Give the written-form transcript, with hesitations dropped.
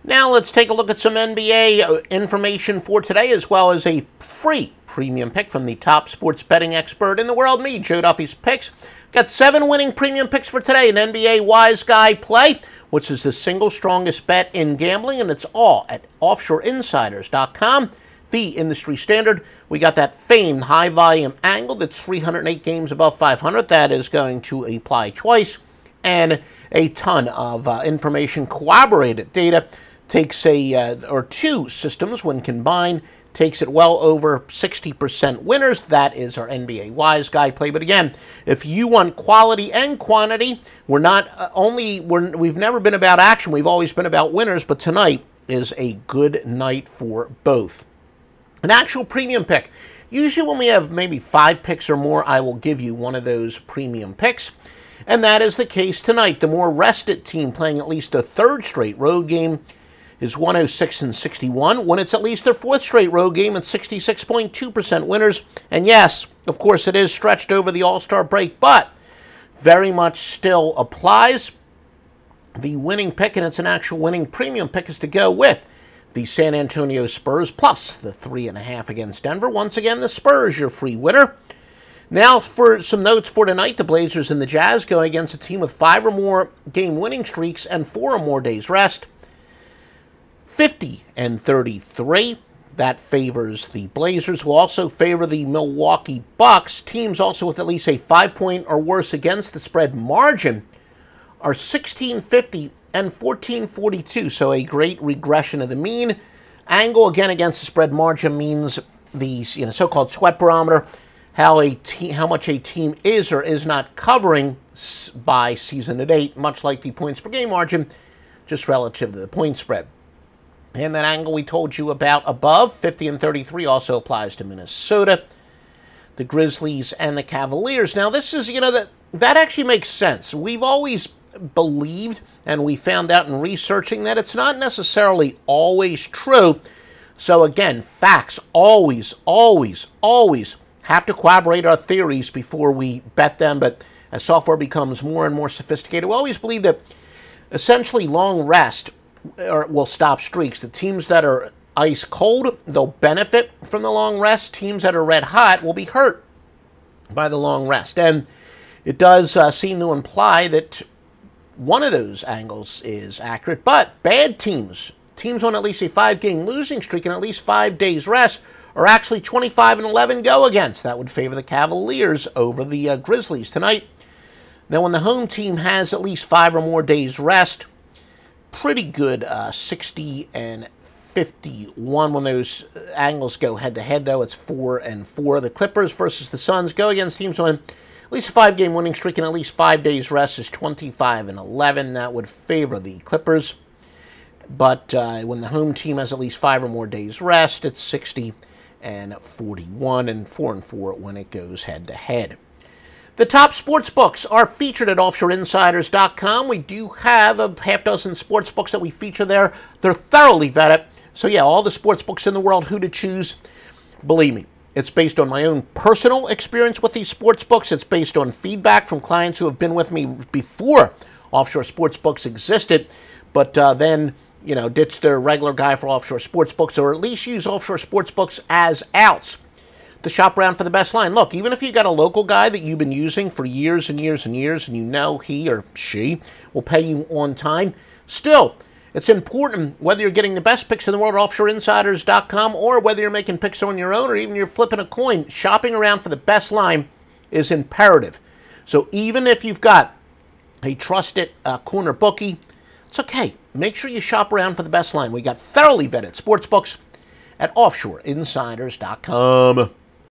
Now let's take a look at some NBA information for today, as well as a free premium pick from the top sports betting expert in the world, me, Joe Duffy's Picks. Got 7 winning premium picks for today, an NBA Wise Guy play, which is the single strongest bet in gambling, and it's all at offshoreinsiders.com, the industry standard. We got that famed high volume angle that's 308 games above 500. That is going to apply twice, and a ton of information, corroborated data. Takes or two systems when combined, takes it well over 60% winners. That is our NBA Wise Guy play. But again, if you want quality and quantity, we've never been about action. We've always been about winners, but tonight is a good night for both. An actual premium pick. Usually when we have maybe 5 picks or more, I will give you one of those premium picks. And that is the case tonight. The more rested team playing at least a third straight road game is 106-61. When it's at least their 4th straight road game, it's 66.2% winners. And yes, of course, it is stretched over the All-Star break, but very much still applies. The winning pick, and it's an actual winning premium pick, is to go with the San Antonio Spurs plus the 3.5 against Denver. Once again, the Spurs, your free winner. Now for some notes for tonight, the Blazers and the Jazz going against a team with 5 or more game winning streaks and 4 or more days rest. 50-33. That favors the Blazers. Will also favor the Milwaukee Bucks. Teams also with at least a 5-point or worse against the spread margin are 16-50 and 14-42. So a great regression of the mean. Angle again against the spread margin means the so-called sweat barometer, how much a team is or is not covering by season to date, much like the points per game margin, just relative to the point spread. And that angle we told you about above, 50-33, also applies to Minnesota, the Grizzlies, and the Cavaliers. Now, this is, that actually makes sense. We've always believed, and we found out in researching, that it's not necessarily always true. So, again, facts always have to corroborate our theories before we bet them. But as software becomes more and more sophisticated, we always believe that essentially long rest will stop streaks. The teams that are ice cold, they'll benefit from the long rest. Teams that are red hot will be hurt by the long rest. And it does seem to imply that one of those angles is accurate. But bad teams on at least a 5-game losing streak and at least 5 days rest, are actually 25-11 go against. That would favor the Cavaliers over the Grizzlies tonight. Now, when the home team has at least 5 or more days rest, pretty good 60-51 when those angles go head-to-head, though. It's 4-4. The Clippers versus the Suns go against teams on at least a 5-game winning streak and at least 5 days rest is 25-11. That would favor the Clippers. But when the home team has at least 5 or more days rest, it's 60-41 and 4-4 when it goes head-to-head. The top sports books are featured at offshoreinsiders.com. We do have a half dozen sports books that we feature there. They're thoroughly vetted. So yeah, all the sports books in the world, who to choose. Believe me, it's based on my own personal experience with these sports books. It's based on feedback from clients who have been with me before offshore sports books existed, but then ditch their regular guy for offshore sports books, or at least use offshore sports books as outs to shop around for the best line. Look, even if you got a local guy that you've been using for years and years and years, and he or she will pay you on time, still, it's important whether you're getting the best picks in the world at offshoreinsiders.com or whether you're making picks on your own or even you're flipping a coin, shopping around for the best line is imperative. So even if you've got a trusted corner bookie, it's okay. Make sure you shop around for the best line. We got thoroughly vetted sports books at offshoreinsiders.com.